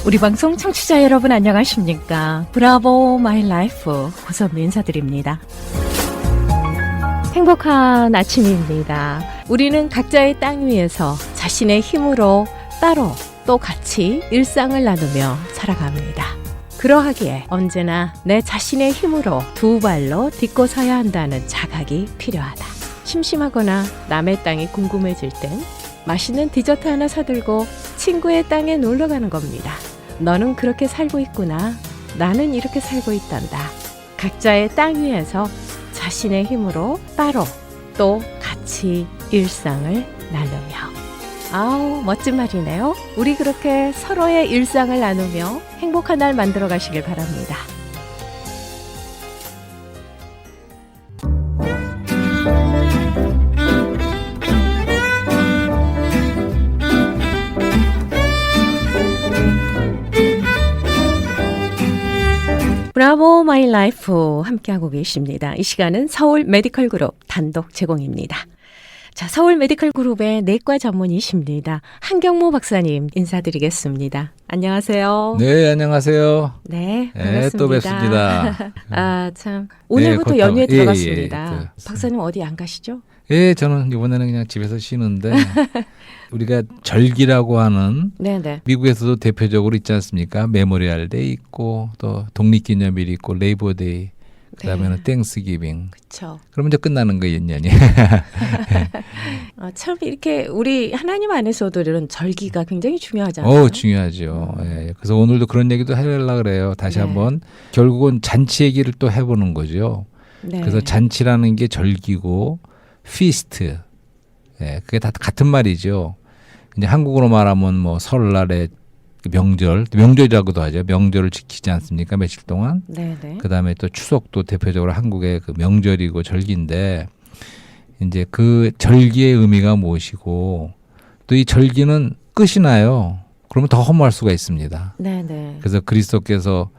우리 방송 청취자 여러분 안녕하십니까? 브라보 마이 라이프 고선미 인사드립니다. 행복한 아침입니다. 우리는 각자의 땅 위에서 자신의 힘으로 따로 또 같이 일상을 나누며 살아갑니다. 그러하기에 언제나 내 자신의 힘으로 두 발로 딛고 서야 한다는 자각이 필요하다. 심심하거나 남의 땅이 궁금해질 땐 맛있는 디저트 하나 사들고 친구의 땅에 놀러 가는 겁니다. 너는 그렇게 살고 있구나. 나는 이렇게 살고 있단다. 각자의 땅 위에서 자신의 힘으로 따로 또 같이 일상을 나누며. 아우, 멋진 말이네요. 우리 그렇게 서로의 일상을 나누며 행복한 날 만들어 가시길 바랍니다. 브라보 마이 라이프 함께하고 계십니다. 이 시간은 서울 메디컬 그룹 단독 제공입니다. 자, 서울 메디컬 그룹의 내과 전문의십니다. 한경모 박사님 인사드리겠습니다. 안녕하세요. 네, 안녕하세요. 네, 네, 반갑습니다. 또 뵙습니다. 아, 참. 오늘부터 네, 연휴에 예, 들어갔습니다. 예, 박사님 어디 안 가시죠? 예, 저는 이번에는 그냥 집에서 쉬는데 우리가 절기라고 하는 네네. 미국에서도 대표적으로 있지 않습니까? 메모리얼 데이 있고 또 독립기념일 있고 레이버 데이 그다음에는 땡스기빙. 그렇죠. 그러면 이제 끝나는 거예요, 1년이. 참 이렇게 우리 하나님 안에서도 이런 절기가 굉장히 중요하잖아요. 중요하죠. 예, 그래서 오늘도 그런 얘기도 하려고 그래요. 다시 네. 한번 결국은 잔치 얘기를 또 해보는 거죠. 네. 그래서 잔치라는 게 절기고 피스트, 예, 그게 다 같은 말이죠. 이제 한국어로 말하면 뭐 설날에 명절이라고도 하죠. 명절을 지키지 않습니까? 며칠 동안. 네네. 그 다음에 또 추석도 대표적으로 한국의 그 명절이고 절기인데 이제 그 절기의 의미가 무엇이고 또 이 절기는 끝이 나요. 그러면 더 허무할 수가 있습니다. 네네. 그래서 그리스도께서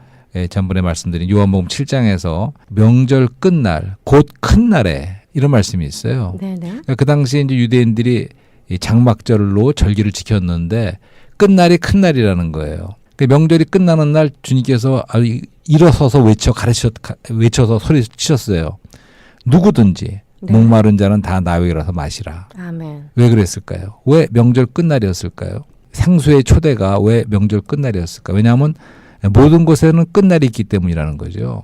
전번에 말씀드린 요한복음 7장에서 명절 끝날 곧 큰 날에 이런 말씀이 있어요. 네네. 그 당시에 이제 유대인들이 이 장막절로 절기를 지켰는데 끝날이 큰 날이라는 거예요. 그 명절이 끝나는 날 주님께서 일어서서 외쳐서 소리치셨어요. 누구든지 네. 목마른 자는 다 나에게 일어서 마시라. 아멘. 왜 그랬을까요? 왜 명절 끝날이었을까요? 생수의 초대가 왜 명절 끝날이었을까? 왜냐하면 모든 곳에는 끝날이 있기 때문이라는 거죠.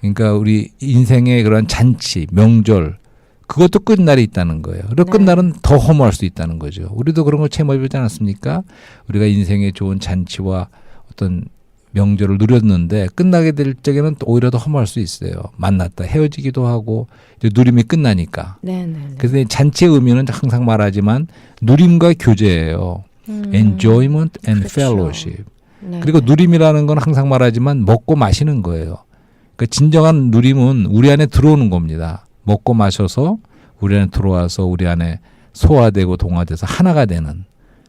그러니까 우리 인생의 그런 잔치, 명절 그것도 끝날이 있다는 거예요. 그리고 네. 끝날은 더 허무할 수 있다는 거죠. 우리도 그런 걸 체험해보지 않았습니까? 우리가 인생의 좋은 잔치와 어떤 명절을 누렸는데 끝나게 될 적에는 오히려 더 허무할 수 있어요. 만났다 헤어지기도 하고 이제 누림이 끝나니까. 네네. 그래서 이 잔치의 의미는 항상 말하지만 누림과 교제예요. Enjoyment and 그렇죠. fellowship. 네. 그리고 누림이라는 건 항상 말하지만 먹고 마시는 거예요. 그 진정한 누림은 우리 안에 들어오는 겁니다. 먹고 마셔서 우리 안에 들어와서 우리 안에 소화되고 동화돼서 하나가 되는.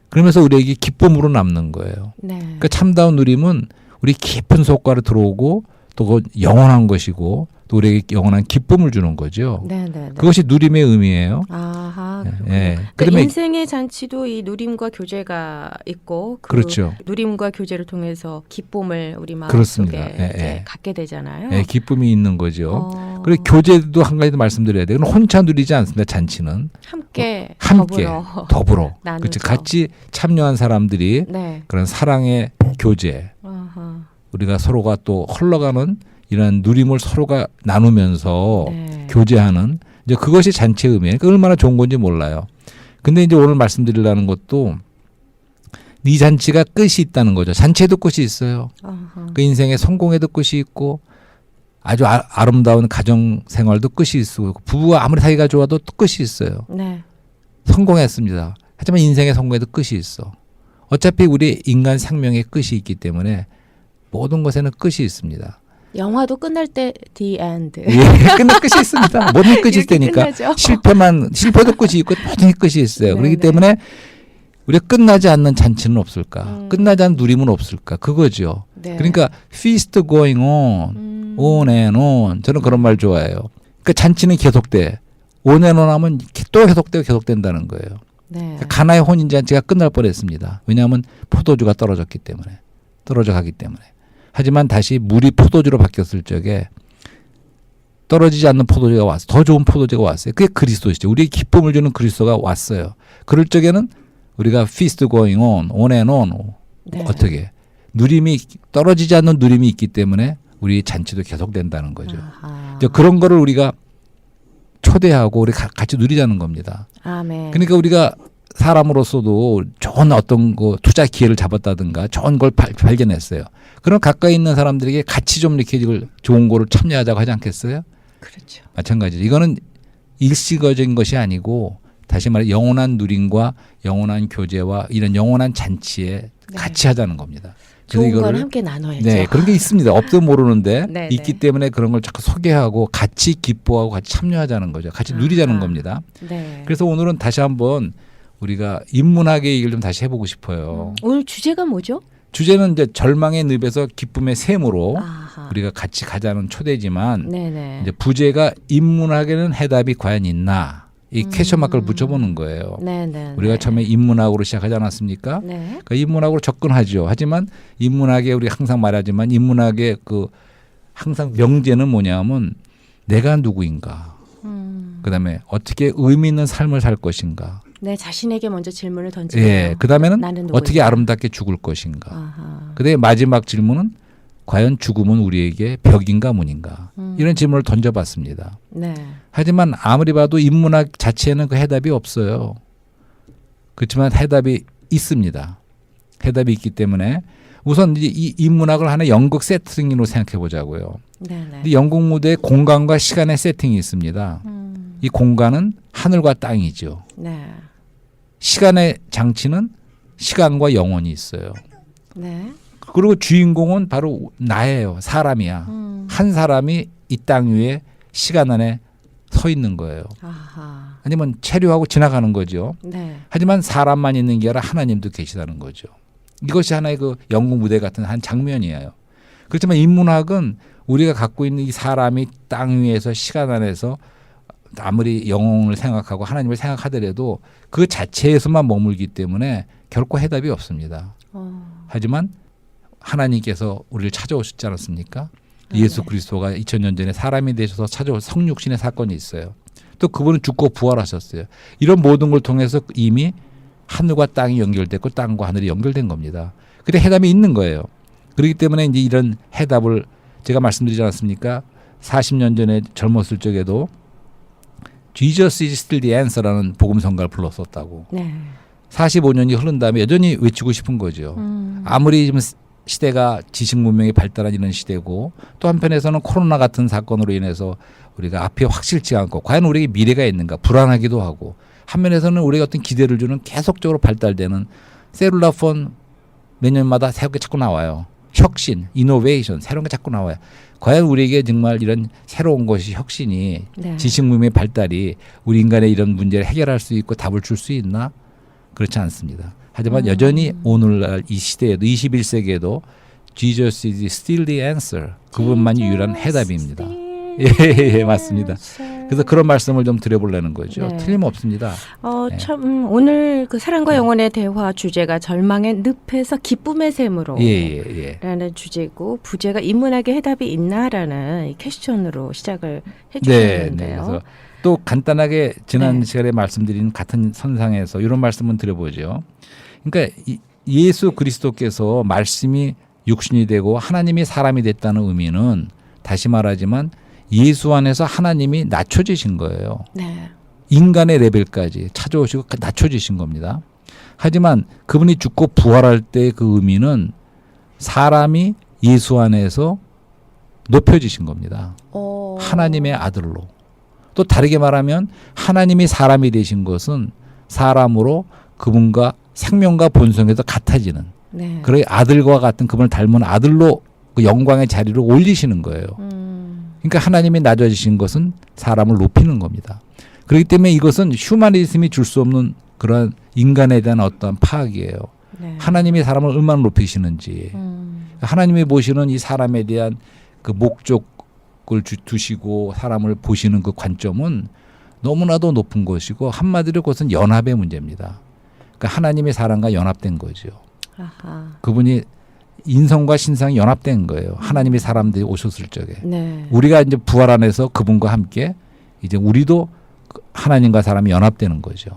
그러면서 우리에게 기쁨으로 남는 거예요. 네. 그러니까 참다운 누림은 우리 깊은 속가로 들어오고 또 그 영원한 것이고 또 우리에게 영원한 기쁨을 주는 거죠. 네네. 그것이 누림의 의미예요. 아하. 그렇군요. 예. 그러니까 그러면 인생의 잔치도 이 누림과 교제가 있고 그 그렇죠. 누림과 교제를 통해서 기쁨을 우리 그렇습니다. 마음속에 예, 이제 예. 갖게 되잖아요. 예, 기쁨이 있는 거죠. 어, 그리고 교제도 한 가지 더 말씀드려야 돼요. 그건 혼자 누리지 않습니다. 잔치는 함께 더불어 나누죠. 그렇지. 같이 참여한 사람들이 네. 그런 사랑의 교제, 아하. 우리가 서로가 또 흘러가는 이런 누림을 서로가 나누면서 네. 교제하는 이제 그것이 잔치의 의미예요. 그러니까 얼마나 좋은 건지 몰라요. 근데 이제 오늘 말씀드리려는 것도 네 잔치가 끝이 있다는 거죠. 잔치에도 끝이 있어요. 아하. 그 인생의 성공에도 끝이 있고 아주 아름다운 가정 생활도 끝이 있고 부부가 아무리 사이가 좋아도 또 끝이 있어요. 네. 성공했습니다. 하지만 인생의 성공에도 끝이 있어. 어차피 우리 인간 생명의 끝이 있기 때문에 모든 것에는 끝이 있습니다. 영화도 끝날 때 the end. 예, 끝날 끝이 있습니다. 모든 끝이 이렇게 있으니까 끝나죠. 실패도 끝이 있고 모든 끝이 있어요. 그렇기 네네. 때문에 우리가 끝나지 않는 잔치는 없을까? 끝나지 않는 누림은 없을까? 그거죠. 네. 그러니까 feast going on, on and on. 저는 그런 말 좋아해요. 그러니까 잔치는 계속돼. on and on 하면 또 계속된다는 거예요. 네. 가나의 혼인잔치가 끝날 뻔했습니다. 왜냐하면 포도주가 떨어졌기 때문에. 떨어져 가기 때문에. 하지만 다시 물이 포도주로 바뀌었을 적에 떨어지지 않는 포도주가 왔어요. 더 좋은 포도주가 왔어요. 그게 그리스도시죠. 우리의 기쁨을 주는 그리스도가 왔어요. 그럴 적에는 우리가 feast going on and on. 네. 어떻게 누림이 떨어지지 않는 누림이 있기 때문에 우리 잔치도 계속된다는 거죠. 아하. 이제 그런 거를 우리가 초대하고 우리 같이 누리자는 겁니다. 아멘. 그러니까 우리가 사람으로서도 좋은 어떤 그 투자 기회를 잡았다든가 좋은 걸 발견했어요. 그럼 가까이 있는 사람들에게 같이 좀 이렇게 이걸 좋은 거를 참여하자고 하지 않겠어요? 그렇죠. 마찬가지로 이거는 일시적인 것이 아니고 다시 말해 영원한 누림과 영원한 교제와 이런 영원한 잔치에 네. 같이 하자는 겁니다. 좋은 건 이거를- 함께 나눠야죠. 네, 그런 게 있습니다. 없도 모르는데 네, 있기 네. 때문에 그런 걸 자꾸 소개하고 같이 기뻐하고 같이 참여하자는 거죠. 같이 누리자는 아하. 겁니다. 네. 그래서 오늘은 다시 한번 우리가 인문학의 얘기를 좀 다시 해보고 싶어요. 오늘 주제가 뭐죠? 주제는 이제 절망의 늪에서 기쁨의 샘으로 아하. 우리가 같이 가자는 초대지만 네네. 이제 부제가 인문학에는 해답이 과연 있나 이 퀘스천 마크를 붙여보는 거예요. 네네. 우리가 처음에 인문학으로 시작하지 않았습니까? 네. 그러니까 인문학으로 접근하죠. 하지만 인문학에 우리 항상 말하지만 인문학의 그 항상 명제는 뭐냐면 내가 누구인가, 그다음에 어떻게 의미 있는 삶을 살 것인가, 내 자신에게 먼저 질문을 던지네요. 예, 그다음에는 나는 누구인가? 어떻게 아름답게 죽을 것인가. 아하. 그다음에 마지막 질문은 과연 죽음은 우리에게 벽인가 문인가 이런 질문을 던져봤습니다. 네. 하지만 아무리 봐도 인문학 자체에는 그 해답이 없어요. 그렇지만 해답이 있습니다. 해답이 있기 때문에 우선 이제 이 인문학을 하나의 연극 세팅으로 생각해 보자고요. 네네. 이 연극 무대에 공간과 시간의 세팅이 있습니다. 이 공간은 하늘과 땅이죠. 네. 시간의 장치는 시간과 영혼이 있어요. 네. 그리고 주인공은 바로 나예요. 사람이야. 한 사람이 이 땅 위에 시간 안에 서 있는 거예요. 아하. 아니면 체류하고 지나가는 거죠. 네. 하지만 사람만 있는 게 아니라 하나님도 계시다는 거죠. 이것이 하나의 그 연극 무대 같은 한 장면이에요. 그렇지만 인문학은 우리가 갖고 있는 이 사람이 땅 위에서 시간 안에서 아무리 영혼을 생각하고 하나님을 생각하더라도 그 자체에서만 머물기 때문에 결코 해답이 없습니다. 하지만 하나님께서 우리를 찾아오셨지 않았습니까? 예수 그리스도가 2000년 전에 사람이 되셔서 찾아올 성육신의 사건이 있어요. 또 그분은 죽고 부활하셨어요. 이런 모든 걸 통해서 이미 하늘과 땅이 연결됐고 땅과 하늘이 연결된 겁니다. 근데 해답이 있는 거예요. 그렇기 때문에 이제 이런 해답을 제가 말씀드리지 않았습니까? 40년 전에 젊었을 적에도 Jesus is still the answer라는 복음성가를 불렀었다고. 네. 45년이 흐른 다음에 여전히 외치고 싶은 거죠. 아무리 지금 시대가 지식 문명이 발달한 이런 시대고 또 한편에서는 코로나 같은 사건으로 인해서 우리가 앞이 확실치 않고 과연 우리에게 미래가 있는가 불안하기도 하고 한면에서는 우리가 어떤 기대를 주는 계속적으로 발달되는 셀룰라폰 몇 년마다 새롭게 자꾸 나와요. 혁신, 이노베이션 새로운 게 자꾸 나와요. 과연 우리에게 정말 이런 새로운 것이 혁신이 네. 지식 문명의 발달이 우리 인간의 이런 문제를 해결할 수 있고 답을 줄 수 있나? 그렇지 않습니다. 하지만 여전히 오늘날 이 시대에도 21세기에도 Jesus is still the answer. 그분만이 유일한 해답입니다. 예, 맞습니다. 그래서 그런 말씀을 좀 드려보려는 거죠. 네. 틀림없습니다. 네. 참 오늘 그 사랑과 영혼의 대화 주제가 절망의 늪에서 기쁨의 샘으로 예. 라는 주제고 부제가 인문학의 해답이 있나라는 이 퀘스천으로 시작을 네. 해주셨는데요. 그래서 또 간단하게 지난 네. 시간에 말씀드린 같은 선상에서 이런 말씀을 드려보죠. 그러니까 예수 그리스도께서 말씀이 육신이 되고 하나님이 사람이 됐다는 의미는 다시 말하지만 예수 안에서 하나님이 낮춰지신 거예요. 네. 인간의 레벨까지 찾아오시고 낮춰지신 겁니다. 하지만 그분이 죽고 부활할 때 그 의미는 사람이 예수 안에서 높여지신 겁니다. 하나님의 아들로. 또 다르게 말하면 하나님이 사람이 되신 것은 사람으로 그분과 생명과 본성에서 같아지는 네. 그런 아들과 같은 그분을 닮은 아들로 그 영광의 자리로 올리시는 거예요. 그러니까 하나님이 낮아지신 것은 사람을 높이는 겁니다. 그렇기 때문에 이것은 휴머니즘이 줄 수 없는 그런 인간에 대한 어떤 파악이에요. 네. 하나님이 사람을 얼마나 높이시는지 하나님이 보시는 이 사람에 대한 그 목적을 두시고 사람을 보시는 그 관점은 너무나도 높은 것이고 한마디로 그것은 연합의 문제입니다. 그러니까 하나님의 사람과 연합된 거죠. 아하. 그분이 인성과 신성이 연합된 거예요. 하나님이 사람들이 오셨을 적에. 네. 우리가 이제 부활 안에서 그분과 함께 이제 우리도 하나님과 사람이 연합되는 거죠.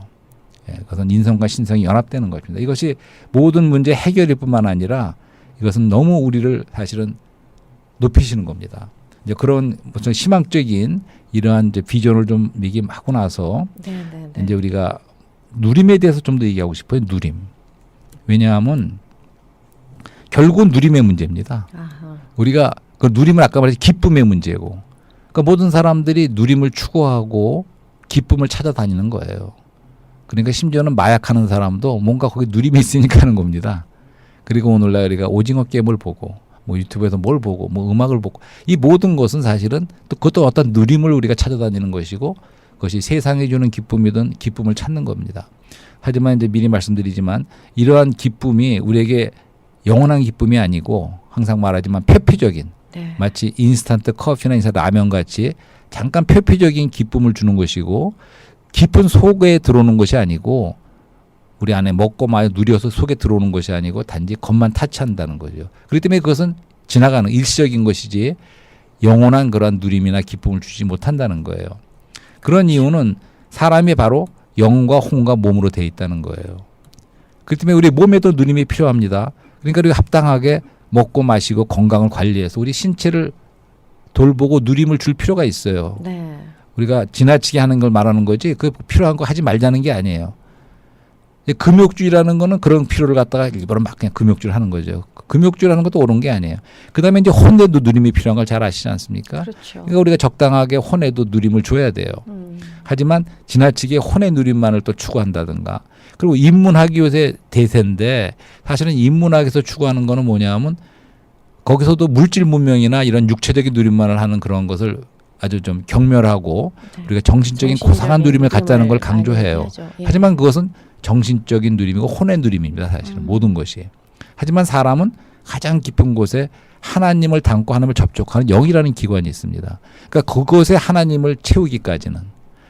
예, 그것은 인성과 신성이 연합되는 것입니다. 이것이 모든 문제 해결일 뿐만 아니라 이것은 너무 우리를 사실은 높이시는 겁니다. 이제 그런 무슨 희망적인 이러한 이제 비전을 좀 얘기하고 나서 네, 네, 네. 이제 우리가 누림에 대해서 좀 더 얘기하고 싶어요. 누림. 왜냐하면 결국은 누림의 문제입니다. 아하. 우리가 그 누림을 아까 말했듯이 기쁨의 문제고, 그러니까 모든 사람들이 누림을 추구하고 기쁨을 찾아다니는 거예요. 그러니까 심지어는 마약하는 사람도 뭔가 거기 누림이 있으니까 하는 겁니다. 그리고 오늘날 우리가 오징어 게임을 보고 뭐 유튜브에서 뭘 보고 뭐 음악을 보고 이 모든 것은 사실은 또 그것도 어떤 누림을 우리가 찾아다니는 것이고 그것이 세상에 주는 기쁨이든 기쁨을 찾는 겁니다. 하지만 이제 미리 말씀드리지만 이러한 기쁨이 우리에게 영원한 기쁨이 아니고 항상 말하지만 표피적인 네. 마치 인스턴트 커피나 인스턴트 라면 같이 잠깐 표피적인 기쁨을 주는 것이고 깊은 속에 들어오는 것이 아니고 우리 안에 먹고 마여 누려서 속에 들어오는 것이 아니고 단지 겉만 타치한다는 거죠. 그렇기 때문에 그것은 지나가는 일시적인 것이지 영원한 그러한 누림이나 기쁨을 주지 못한다는 거예요. 그런 이유는 사람이 바로 영과 혼과 몸으로 되어 있다는 거예요. 그렇기 때문에 우리 몸에도 누림이 필요합니다. 그러니까 우리가 합당하게 먹고 마시고 건강을 관리해서 우리 신체를 돌보고 누림을 줄 필요가 있어요. 네. 우리가 지나치게 하는 걸 말하는 거지 그 필요한 거 하지 말자는 게 아니에요. 금욕주의라는 거는 그런 필요를 갖다가 일부러 막 그냥 금욕주의를 하는 거죠. 금욕주의라는 것도 옳은 게 아니에요. 그다음에 이제 혼에도 누림이 필요한 걸 잘 아시지 않습니까? 그렇죠. 그러니까 우리가 적당하게 혼에도 누림을 줘야 돼요. 하지만 지나치게 혼의 누림만을 또 추구한다든가. 그리고 인문학이 요새 대세인데 사실은 인문학에서 추구하는 거는 뭐냐면 거기서도 물질 문명이나 이런 육체적인 누림만을 하는 그런 것을 아주 좀 경멸하고 네. 우리가 정신적인 고상한 누림을 갖자는 걸 강조해요. 예. 하지만 그것은 정신적인 누림이고 혼의 누림입니다. 사실은 모든 것이. 하지만 사람은 가장 깊은 곳에 하나님을 담고 하나님을 접촉하는 영이라는 기관이 있습니다. 그러니까 그것에 하나님을 채우기까지는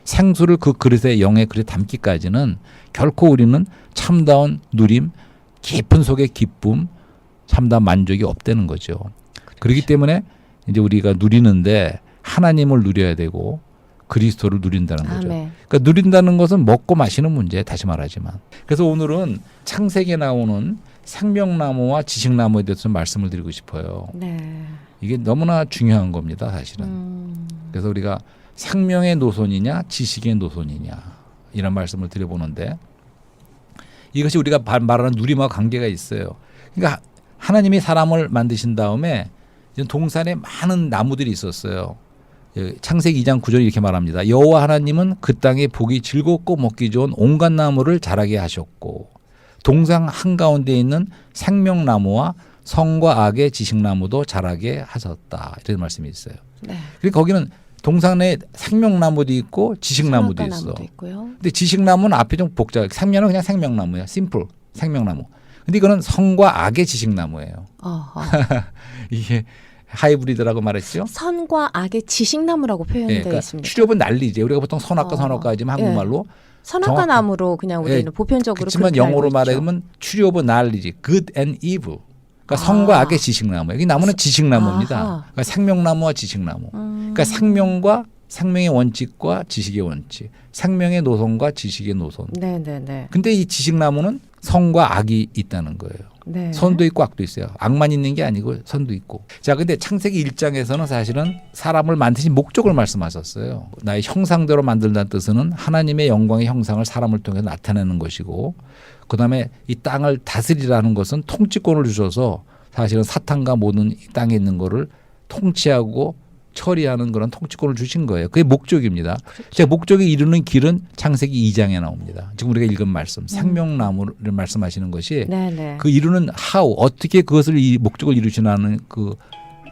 생수를 그 그릇에 영의 그릇에 담기까지는 결코 우리는 참다운 누림, 깊은 속의 기쁨, 참다운 만족이 없다는 거죠. 그렇기 때문에 이제 우리가 누리는데 하나님을 누려야 되고 그리스도를 누린다는 거죠. 아멘. 그러니까 누린다는 것은 먹고 마시는 문제, 다시 말하지만. 그래서 오늘은 창세기에 나오는 생명나무와 지식나무에 대해서 좀 말씀을 드리고 싶어요. 네. 이게 너무나 중요한 겁니다, 사실은. 그래서 우리가 생명의 노선이냐, 지식의 노선이냐 이런 말씀을 드려보는데 이것이 우리가 말하는 누림과 관계가 있어요. 그러니까 하나님이 사람을 만드신 다음에 동산에 많은 나무들이 있었어요. 창세기 2장 9절 이렇게 말합니다. 여호와 하나님은 그 땅에 보기 즐겁고 먹기 좋은 온갖 나무를 자라게 하셨고 동산 한가운데 있는 생명나무와 선과 악의 지식나무도 자라게 하셨다. 이런 말씀이 있어요. 네. 그리고 거기는 동산에 생명나무도 있고 지식나무도 있어. 있고요. 근데 지식나무는 앞에 좀 복잡해. 생명은 그냥 생명나무예요. 심플 생명나무. 근데 이거는 선과 악의 지식나무예요. 이게 하이브리드라고 말했죠. 선과 악의 지식나무라고 표현되어 그러니까 있습니다. 추려본 난리지. 우리가 보통 선악과 선악과지만 한국말로 선악과 나무로 그냥 우리는 보편적으로 그렇지만 그렇게 영어로 알고 있죠. 말하면 추려본 난리지. Good and evil. 그러니까 선과 악의 지식나무예요. 이 나무는 지식나무입니다. 아하. 그러니까 생명나무와 지식나무. 그러니까 생명과 생명의 원칙과 지식의 원칙, 생명의 노선과 지식의 노선. 네네네. 근데 이 지식나무는 선과 악이 있다는 거예요. 네. 선도 있고 악도 있어요. 악만 있는 게 아니고 선도 있고. 자, 근데 창세기 1장에서는 사실은 사람을 만드신 목적을 말씀하셨어요. 나의 형상대로 만들다는 뜻은 하나님의 영광의 형상을 사람을 통해서 나타내는 것이고, 그다음에 이 땅을 다스리라는 것은 통치권을 주셔서 사실은 사탄과 모든 이 땅에 있는 거를 통치하고 처리하는 그런 통치권을 주신 거예요. 그게 목적입니다. 제 목적에 이르는 길은 창세기 2장에 나옵니다. 지금 우리가 읽은 말씀, 생명나무를 말씀하시는 것이 네네. 그 이루는 how, 어떻게 그것을 이 목적을 이루시나는 그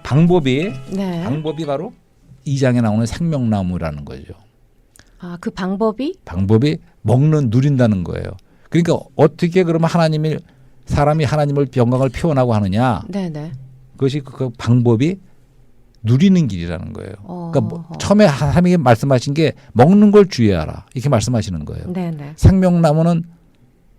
방법이 네. 방법이 바로 2장에 나오는 생명나무라는 거죠. 아, 그 방법이? 방법이 먹는 누린다는 거예요. 그러니까 어떻게 그러면 사람이 하나님을 영광을 표현하고 하느냐? 네네. 그것이 그 방법이 누리는 길이라는 거예요. 그러니까 처음에 하나님이 말씀하신 게 먹는 걸 주의하라 이렇게 말씀하시는 거예요. 네네. 생명나무는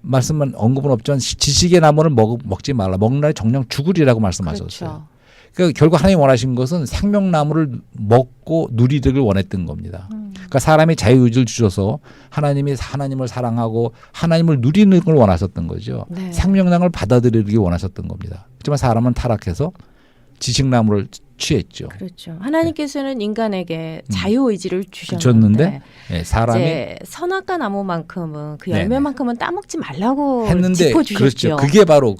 말씀은 언급은 없지만 지식의 나무를 먹지 말라. 먹는 날에 정령 죽으리라고 말씀하셨어요. 그렇죠. 그러니까 결국 하나님 원하신 것은 생명나무를 먹고 누리기를 원했던 겁니다. 그러니까 사람이 자유의지를 주셔서 하나님을 사랑하고 하나님을 누리는 걸 원하셨던 거죠. 네. 생명나무를 받아들이기 원하셨던 겁니다. 하지만 사람은 타락해서 지식나무를 취했죠. 그렇죠. 하나님께서는 인간에게 자유의지를 주셨는데 줬는데 네, 사람이 이제 선악과 나무만큼은 그 네네. 열매만큼은 따먹지 말라고 했는데 짚어주셨죠. 그렇죠. 그게 바로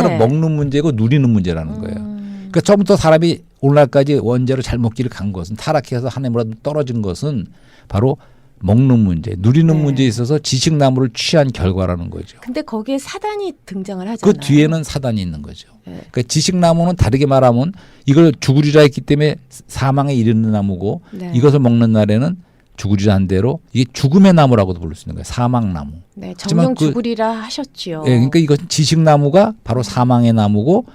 네. 먹는 문제고 누리는 문제라는 거예요. 그러니까 처음부터 사람이 오늘날까지 원죄로 잘못 길을 간 것은 타락해서 하나님으로 떨어진 것은 바로 먹는 문제, 누리는 네. 문제에 있어서 지식나무를 취한 결과라는 거죠. 근데 거기에 사단이 등장을 하잖아요. 그 뒤에는 사단이 있는 거죠. 네. 그러니까 지식나무는 다르게 말하면 이걸 죽으리라 했기 때문에 사망에 이르는 나무고 네. 이것을 먹는 날에는 죽으리라 한 대로 이게 죽음의 나무라고도 부를 수 있는 거예요. 사망나무. 네, 정령 그- 죽으리라 하셨지요. 예, 그러니까 이것은 지식나무가 바로 사망의 나무고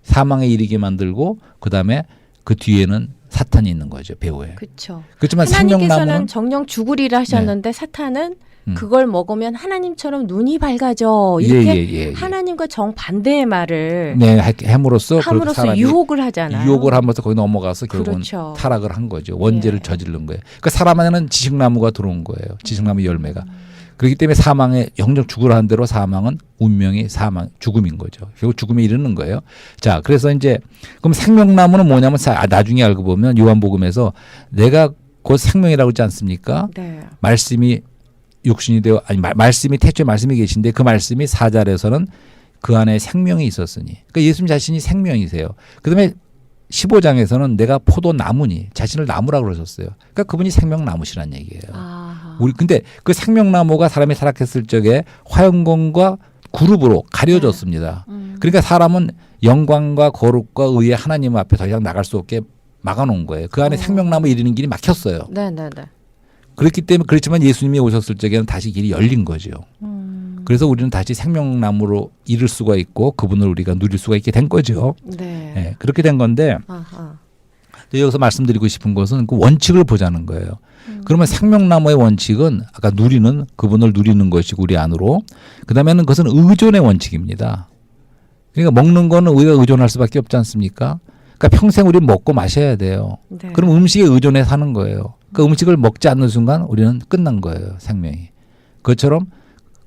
사망에 이르게 만들고 그다음에 그 뒤에는 사탄이 있는 거죠. 배후에. 그렇죠. 그렇지만 하나님께서는 생명나무는 정령 죽으리라 하셨는데 사탄은 그걸 먹으면 하나님처럼 눈이 밝아져 이렇게 하나님과 정반대의 말을 네, 함으로써 그렇게 함으로써 사람이 유혹을 하잖아요. 유혹을 하면서 거기 넘어가서 결국은 그렇죠. 타락을 한 거죠. 원죄를 예. 저지른 거예요. 그러니까 사람 안에는 지식나무가 들어온 거예요. 지식나무 열매가. 그렇기 때문에 사망에 영적 죽으라 한 대로 사망은 운명이 죽음인 거죠. 결국 죽음에 이르는 거예요. 자, 그래서 이제 그럼 생명나무는 뭐냐면 나중에 알고 보면 요한복음에서 내가 곧 생명이라고 하지 않습니까? 네. 말씀이 육신이 되어 말씀이 태초에 말씀이 계신데 그 말씀이 사절에서는 그 안에 생명이 있었으니. 그러니까 예수님 자신이 생명이세요. 그다음에 15장에서는 내가 포도나무니 자신을 나무라고 그러셨어요. 그러니까 그분이 생명나무시란 얘기예요. 아하. 근데 그 생명나무가 사람이 타락했을 적에 화영광과 그룹으로 가려졌습니다. 그러니까 사람은 영광과 거룩과 의의 하나님 앞에 더 이상 나갈 수 없게 막아놓은 거예요. 그 안에 생명나무 이르는 길이 막혔어요. 네네네. 그렇기 때문에 그렇지만 예수님이 오셨을 적에는 다시 길이 열린 거죠. 그래서 우리는 다시 생명나무로 이룰 수가 있고 그분을 우리가 누릴 수가 있게 된 거죠. 네. 네, 그렇게 된 건데 아하. 여기서 말씀드리고 싶은 것은 그 원칙을 보자는 거예요. 그러면 생명나무의 원칙은 아까 누리는 그분을 누리는 것이고 우리 안으로 그다음에는 그것은 의존의 원칙입니다. 그러니까 먹는 거는 우리가 의존할 수밖에 없지 않습니까? 그러니까 평생 우리는 먹고 마셔야 돼요. 네. 그럼 음식에 의존해 사는 거예요. 그 음식을 먹지 않는 순간 우리는 끝난 거예요. 생명이. 그것처럼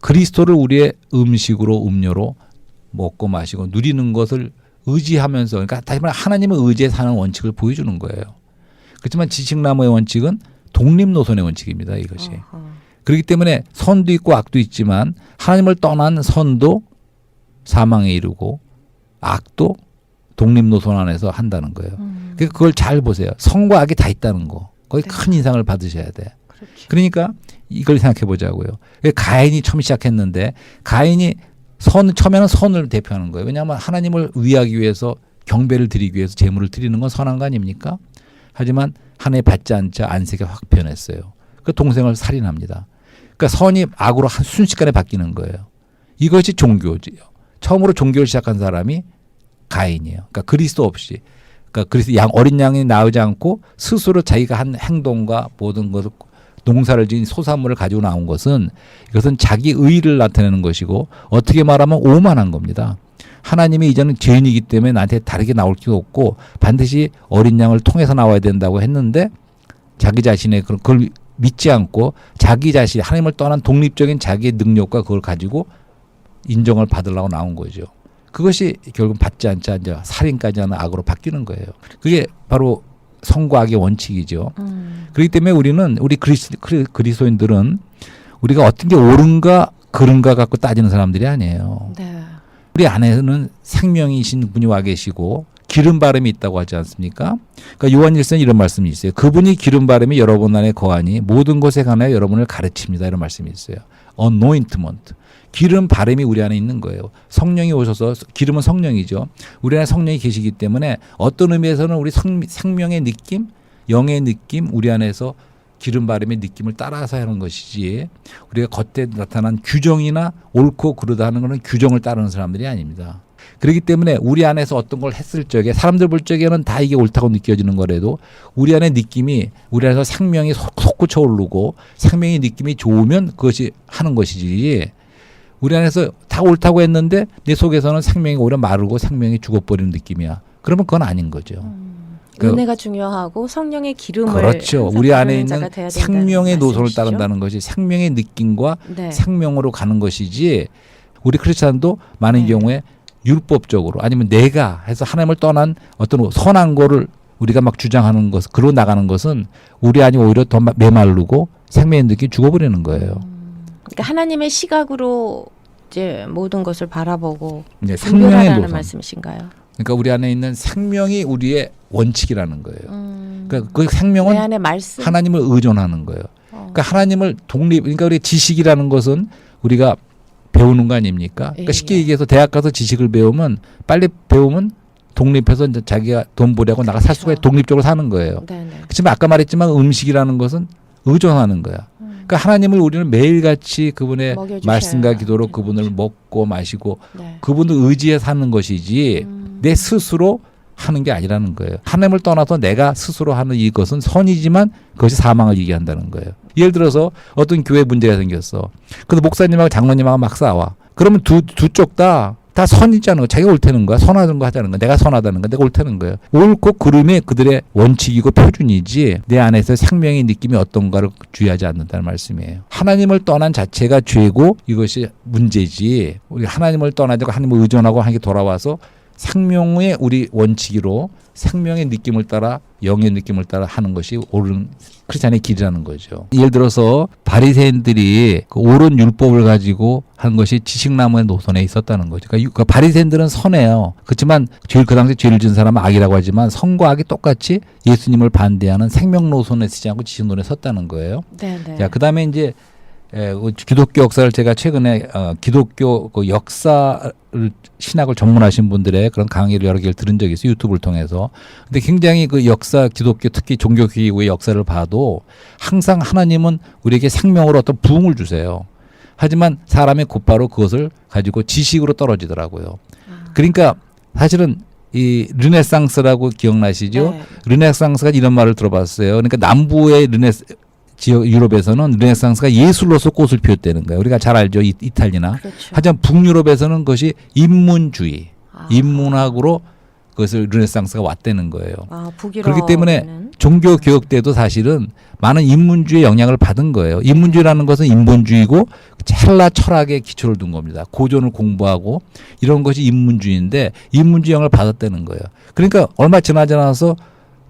그리스도를 우리의 음식으로 음료로 먹고 마시고 누리는 것을 의지하면서 그러니까 다시 말해 하나님을 의지해 사는 원칙을 보여주는 거예요. 그렇지만 지식나무의 원칙은 독립노선의 원칙입니다. 이것이. 아하. 그렇기 때문에 선도 있고 악도 있지만 하나님을 떠난 선도 사망에 이르고 악도 독립노선 안에서 한다는 거예요. 그러니까 그걸 잘 보세요. 선과 악이 다 있다는 거. 거기 네. 큰 인상을 받으셔야 돼. 그렇죠. 그러니까 이걸 생각해 보자고요. 가인이 처음 시작했는데 가인이 처음에는 선을 대표하는 거예요. 왜냐하면 하나님을 위하기 위해서 경배를 드리기 위해서 제물을 드리는 건 선한 거 아닙니까? 하지만 하나님 받지 않자 안색이 확 변했어요. 그 동생을 살인합니다. 그러니까 선이 악으로 순식간에 바뀌는 거예요. 이것이 종교지요. 처음으로 종교를 시작한 사람이 가인이에요. 그러니까 그리스도 없이, 그러니까 그리스도 어린 양이 나오지 않고 스스로 자기가 한 행동과 모든 것을 농사를 지은 소산물을 가지고 나온 것은 이것은 자기 의의를 나타내는 것이고 어떻게 말하면 오만한 겁니다. 하나님이 이제는 죄인이기 때문에 나한테 다르게 나올 게 없고 반드시 어린 양을 통해서 나와야 된다고 했는데 자기 자신의 그걸 믿지 않고 자기 자신 하나님을 떠난 독립적인 자기의 능력과 그걸 가지고 인정을 받으려고 나온 거죠. 그것이 결국 받지 않자 이제 살인까지 하는 악으로 바뀌는 거예요. 그게 바로 선과 악의 원칙이죠. 그렇기 때문에 우리 그리스도인들은 우리가 어떤 게 옳은가 그른가 갖고 따지는 사람들이 아니에요. 네. 우리 안에는 생명이신 분이 와 계시고 기름 바람이 있다고 하지 않습니까? 그러니까 요한일서는 이런 말씀이 있어요. 그분이 기름 바람이 여러분 안에 거하니 모든 것에 관하여 여러분을 가르칩니다. 이런 말씀이 있어요. anointment. 기름 바람이 우리 안에 있는 거예요. 성령이 오셔서 기름은 성령이죠. 우리 안에 성령이 계시기 때문에 어떤 의미에서는 우리 생명의 느낌, 영의 느낌, 우리 안에서 기름 바람의 느낌을 따라서 하는 것이지 우리가 겉에 나타난 규정이나 옳고 그르다 하는 것은 규정을 따르는 사람들이 아닙니다. 그렇기 때문에 우리 안에서 어떤 걸 했을 적에 사람들 볼 적에는 다 이게 옳다고 느껴지는 거라도 우리 안에 느낌이 우리 안에서 생명이 솟구쳐 오르고 생명의 느낌이 좋으면 그것이 하는 것이지 우리 안에서 다 옳다고 했는데 내 속에서는 생명이 오히려 마르고 생명이 죽어버리는 느낌이야. 그러면 그건 아닌 거죠. 은혜가 중요하고 성령의 기름을 그렇죠. 우리 안에 있는 자가 돼야 생명의 노선을 말씀이시죠? 따른다는 것이 생명의 느낌과 네. 생명으로 가는 것이지 우리 크리스찬도 많은 네. 경우에 율법적으로 아니면 내가 해서 하나님을 떠난 어떤 선한 거를 우리가 막 주장하는 것, 그로 나가는 것은 우리 안이 오히려 더 메마르고 생명의 느낌이 죽어버리는 거예요. 그러니까 하나님의 시각으로 이제 모든 것을 바라보고 이제 생명의 분별하라는 노선. 말씀이신가요? 그러니까 우리 안에 있는 생명이 우리의 원칙이라는 거예요. 그러니까 그 내 생명은 안에 말씀. 하나님을 의존하는 거예요. 그러니까 하나님을 그러니까 우리 지식이라는 것은 우리가 배우는 거 아닙니까? 그러니까 쉽게 얘기해서 대학 가서 지식을 배우면 빨리 배우면 독립해서 이제 자기가 돈 벌이하고 나가 살 수가 그렇죠. 독립적으로 사는 거예요. 네네. 그렇지만 아까 말했지만 음식이라는 것은 의존하는 거야. 그러니까 하나님을 우리는 매일같이 그분의 먹여주셔야 말씀과 기도로 되는 그분을 거죠. 먹고 마시고 네. 그분을 의지해 사는 것이지 내 스스로 하는 게 아니라는 거예요. 하나님을 떠나서 내가 스스로 하는 이것은 선이지만 그것이 사망을 얘기한다는 거예요. 예를 들어서 어떤 교회 문제가 생겼어. 근데 목사님하고 장로님하고 막 싸워. 그러면 두 쪽 다 선이지 않은 거. 자기가 옳다는 거야. 선하는 거 하자는 거야. 내가 선하다는 거. 내가 옳다는 거예요. 옳고 그름이 그들의 원칙이고 표준이지 내 안에서 생명의 느낌이 어떤가를 주의하지 않는다는 말씀이에요. 하나님을 떠난 자체가 죄고 이것이 문제지. 우리 하나님을 떠나지 않고 하나님을 의존하고 하는 게 돌아와서 생명의 우리 원칙으로 생명의 느낌을 따라 영의 느낌을 따라 하는 것이 옳은 크리스찬의 길이라는 거죠. 예를 들어서 바리새인들이 그 옳은 율법을 가지고 한 것이 지식나무의 노선에 있었다는 거죠. 그러니까 바리새인들은 선해요. 그렇지만 그 당시 죄를 지은 사람은 악이라고 하지만 선과 악이 똑같이 예수님을 반대하는 생명 노선에 쓰지 않고 지식 노선에 섰다는 거예요. 네네. 자, 그다음에 이제 기독교 역사를 제가 최근에 기독교 그 역사를 신학을 전문하신 분들의 그런 강의를 여러 개를 들은 적이 있어요. 유튜브를 통해서. 근데 굉장히 그 역사 기독교 특히 종교기구의 역사를 봐도 항상 하나님은 우리에게 생명으로 어떤 부흥을 주세요. 하지만 사람이 곧바로 그것을 가지고 지식으로 떨어지더라고요. 그러니까 사실은 이 르네상스라고 기억나시죠? 네. 르네상스가 이런 말을 들어봤어요. 그러니까 남부의 지역 유럽에서는 르네상스가 예술로서 꽃을 피웠다는 거예요. 우리가 잘 알죠. 이탈리나. 그렇죠. 하지만 북유럽에서는 그것이 인문주의, 인문학으로 그것을 르네상스가 왔다는 거예요. 그렇기 때문에 종교 교육 때도 사실은 많은 인문주의 영향을 받은 거예요. 인문주의라는 것은 인본주의고 헬라 철학의 기초를 둔 겁니다. 고전을 공부하고 이런 것이 인문주의인데 인문주의 영향을 받았다는 거예요. 그러니까 얼마 지나지 않아서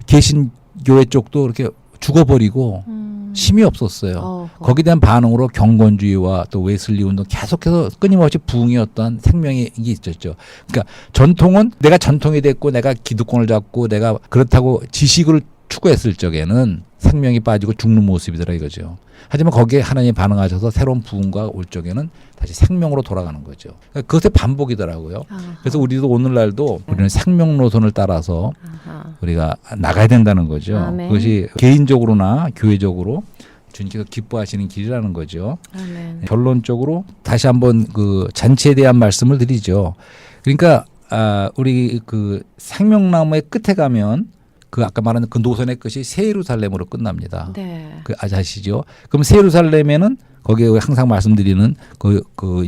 개신교회 쪽도 이렇게 죽어버리고 힘이 없었어요. 거기에 대한 반응으로 경건주의와 또 웨슬리 운동 계속해서 끊임없이 부흥이 어떠한 생명이 있었죠. 그러니까 전통은 내가 전통이 됐고 내가 기득권을 잡고 내가 그렇다고 지식을 추구했을 적에는 생명이 빠지고 죽는 모습이더라 이거죠. 하지만 거기에 하나님이 반응하셔서 새로운 부흥과 올 적에는 다시 생명으로 돌아가는 거죠. 그러니까 그것의 반복이더라고요. 그래서 우리도 오늘날도 우리는 생명 노선을 따라서 우리가 나가야 된다는 거죠. 아멘. 그것이 개인적으로나 교회적으로 주님께서 기뻐하시는 길이라는 거죠. 아멘. 결론적으로 다시 한번 그 잔치에 대한 말씀을 드리죠. 그러니까 우리 그 생명나무의 끝에 가면 그 아까 말한 그 노선의 끝이 새 예루살렘으로 끝납니다. 네. 그 아시죠? 그럼 새 예루살렘에는 거기에 항상 말씀드리는 그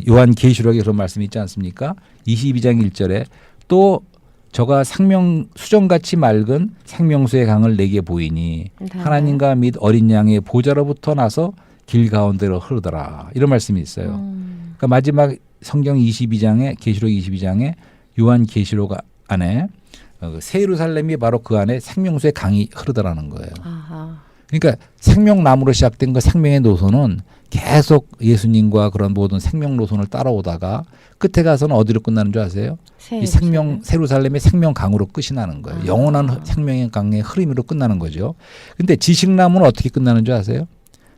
요한 계시록에 그런 말씀이 있지 않습니까? 22장 1절에 또 저가 수정같이 맑은 생명수의 강을 내게 보이니 네. 하나님과 및 어린 양의 보좌로부터 나서 길 가운데로 흐르더라. 이런 말씀이 있어요. 그러니까 마지막 성경 22장에 계시록 22장에 요한 계시록 안에 새 예루살렘이 바로 그 안에 생명수의 강이 흐르더라는 거예요. 그러니까 생명나무로 시작된 그 생명의 노선은 계속 예수님과 그런 모든 생명 노선을 따라오다가 끝에 가서는 어디로 끝나는 줄 아세요? 이 새 예루살렘의 생명강으로 끝이 나는 거예요. 영원한 생명의 강의 흐름으로 끝나는 거죠. 근데 지식나무는 어떻게 끝나는 줄 아세요?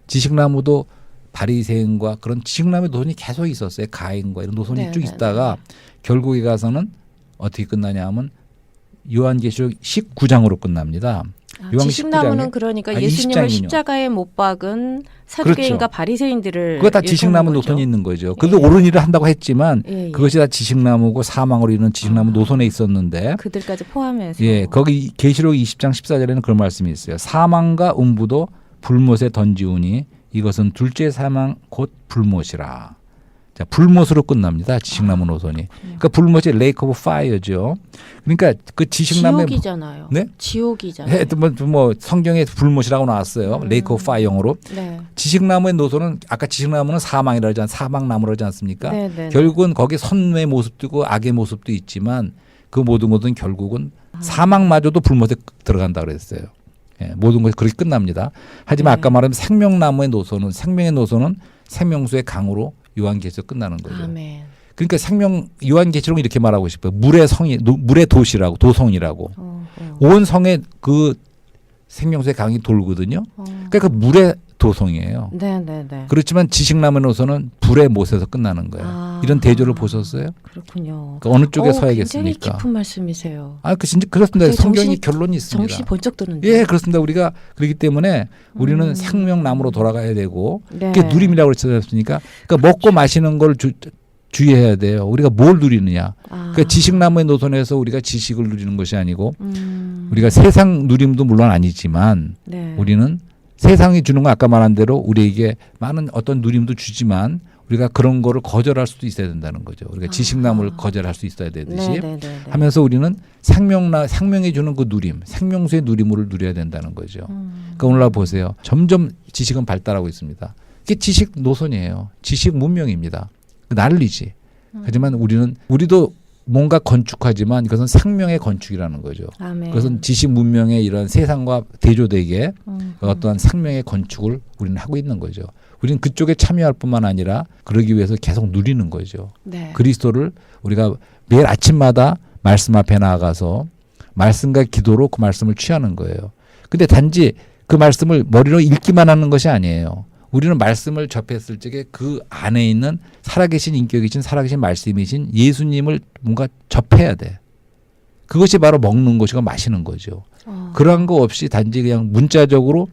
지식나무도 바리새인과 그런 지식나무의 노선이 계속 있었어요. 가인과 이런 노선이 쭉 있다가 결국에 가서는 어떻게 끝나냐 하면 요한계시록 19장으로 끝납니다. 지식나무는 그러니까 예수님을 20장이군요. 십자가에 못 박은 사두개인과 그렇죠. 바리새인들을 그거 다 지식나무 노선이 있는 거죠. 그도 예. 옳은 일을 한다고 했지만 예. 그것이 다 지식나무고 사망으로 이르는 지식나무 노선에 있었는데 그들까지 포함해서 예, 거기 계시록 20장 14절에는 그런 말씀이 있어요. 사망과 음부도 불못에 던지우니 이것은 둘째 사망 곧 불못이라. 자, 불못으로 끝납니다. 지식나무 노선이. 그러니까 불못이 레이크 오브 파이어죠. 그러니까 그 지식나무의 지옥이잖아요. 네? 지옥이잖아요. 뭐 성경에 불못이라고 나왔어요. 레이크 오브 파이어 영어로. 네. 지식나무의 노선은 아까 지식나무는 사망이라고 하지 사망나무라고 하지 않습니까? 네, 네, 네. 결국은 거기 선의 모습도 있고 악의 모습도 있지만 그 모든 것은 결국은 사망마저도 불못에 들어간다 그랬어요. 예, 모든 것이 그렇게 끝납니다. 하지만 네. 아까 말한 생명나무의 노선은 생명의 노선은 생명수의 강으로 요한계시에서 끝나는 거죠. 아멘. 그러니까 요한계시록은 이렇게 말하고 싶어요. 물의 성이 물의 도시라고 도성이라고. 온 성에 그 생명수의 강이 돌거든요. 그러니까 그 물의 도성이에요. 네네네. 그렇지만 지식나무의 노선은 불의 못에서 끝나는 거예요. 이런 대조를 보셨어요? 그렇군요. 그러니까 어느 쪽에 굉장히 서야겠습니까? 깊은 말씀이세요. 진짜 그렇습니다. 갑자기 성경이 결론이 있습니다. 정신이 번쩍 드는데. 예, 그렇습니다. 우리가 그렇기 때문에 우리는 생명나무로 돌아가야 되고 네. 그게 누림이라고 그랬습니까? 그러니까 먹고 마시는 걸 주의해야 돼요. 우리가 뭘 누리느냐. 그러니까 지식나무의 노선에서 우리가 지식을 누리는 것이 아니고 우리가 세상 누림도 물론 아니지만 네. 우리는 세상이 주는 건 아까 말한 대로 우리에게 많은 어떤 누림도 주지만 우리가 그런 거를 거절할 수도 있어야 된다는 거죠. 우리가 지식나무를 거절할 수 있어야 되듯이 네네네. 하면서 우리는 생명이 주는 그 누림, 생명수의 누림을 누려야 된다는 거죠. 그러니까 오늘날 보세요. 점점 지식은 발달하고 있습니다. 이게 지식 노선이에요. 지식 문명입니다. 난리지. 하지만 우리도 뭔가 건축하지만 이것은 생명의 건축이라는 거죠. 아멘. 그것은 지식 문명의 이런 세상과 대조되게 어떠한 생명의 건축을 우리는 하고 있는 거죠. 우리는 그쪽에 참여할 뿐만 아니라 그러기 위해서 계속 누리는 거죠. 네. 그리스도를 우리가 매일 아침마다 말씀 앞에 나아가서 말씀과 기도로 그 말씀을 취하는 거예요. 근데 단지 그 말씀을 머리로 읽기만 하는 것이 아니에요. 우리는 말씀을 접했을 적에 그 안에 있는 살아계신 인격이신 살아계신 말씀이신 예수님을 뭔가 접해야 돼. 그것이 바로 먹는 것이고 마시는 거죠. 그러한 거 없이 단지 그냥 문자적으로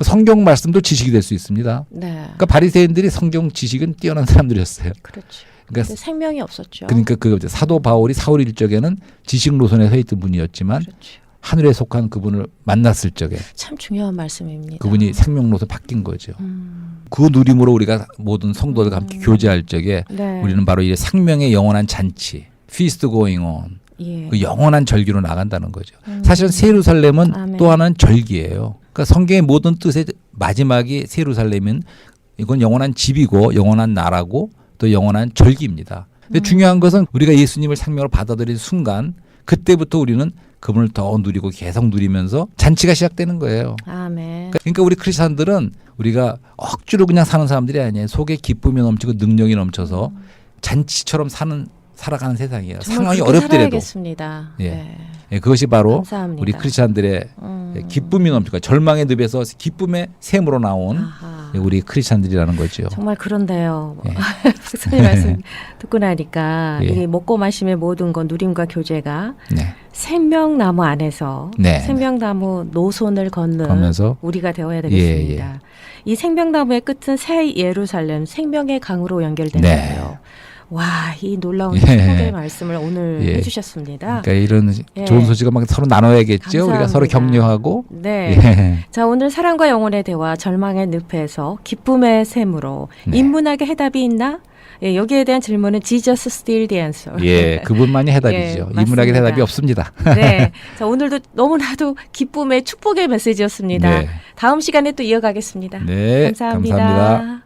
성경 말씀도 지식이 될 수 있습니다. 네. 그러니까 바리새인들이 성경 지식은 뛰어난 사람들이었어요. 그렇죠. 그러니까 생명이 없었죠. 그러니까 그 사도 바울이 사울 일적에는 지식 노선에 서 있던 분이었지만 그렇죠. 하늘에 속한 그분을 만났을 적에 참 중요한 말씀입니다. 그분이 생명 노선 바뀐 거죠. 그 누림으로 우리가 모든 성도들과 함께 교제할 적에 네. 우리는 바로 이 생명의 영원한 잔치, feast going on, 예. 그 영원한 절기로 나간다는 거죠. 사실은 세루살렘은 아멘. 또 하나는 절기예요. 그러니까 성경의 모든 뜻의 마지막이 세루살렘은 이건 영원한 집이고 영원한 나라고 또 영원한 절기입니다. 근데 중요한 것은 우리가 예수님을 생명으로 받아들인 순간 그때부터 우리는 그분을 더 누리고 계속 누리면서 잔치가 시작되는 거예요. 아멘. 그러니까 우리 크리스찬들은 우리가 억지로 그냥 사는 사람들이 아니에요. 속에 기쁨이 넘치고 능력이 넘쳐서 잔치처럼 살아가는 세상이에요. 상황이 어렵더라도. 살아야겠습니다. 예. 네. 예, 그것이 바로 감사합니다. 우리 크리스찬들의 기쁨이 넘치고 절망의 늪에서 기쁨의 샘으로 나온 아하. 우리 크리스찬들이라는 거죠. 정말 그런데요. 예. 목사님 말씀 듣고 나니까 예. 이 먹고 마심의 모든 건 누림과 교제가 네. 생명나무 안에서 네. 생명나무 노선을 걷는 그러면서 우리가 되어야 되겠습니다. 예. 이 생명나무의 끝은 새 예루살렘 생명의 강으로 연결되는데요. 네. 와, 이 놀라운 예. 축복의 말씀을 오늘 예. 해주셨습니다. 그러니까 이런 예. 좋은 소식을 막 서로 나눠야겠죠. 감사합니다. 우리가 서로 격려하고. 네. 예. 자, 오늘 사랑과 영혼의 대화, 절망의 늪에서 기쁨의 샘으로 네. 인문학의 해답이 있나? 예, 여기에 대한 질문은 Jesus still the answer. 예, 그분만이 해답이죠. 예, 이문학의 맞습니다. 해답이 없습니다. 네. 자, 오늘도 너무나도 기쁨의 축복의 메시지였습니다. 네. 다음 시간에 또 이어가겠습니다. 네, 감사합니다. 감사합니다.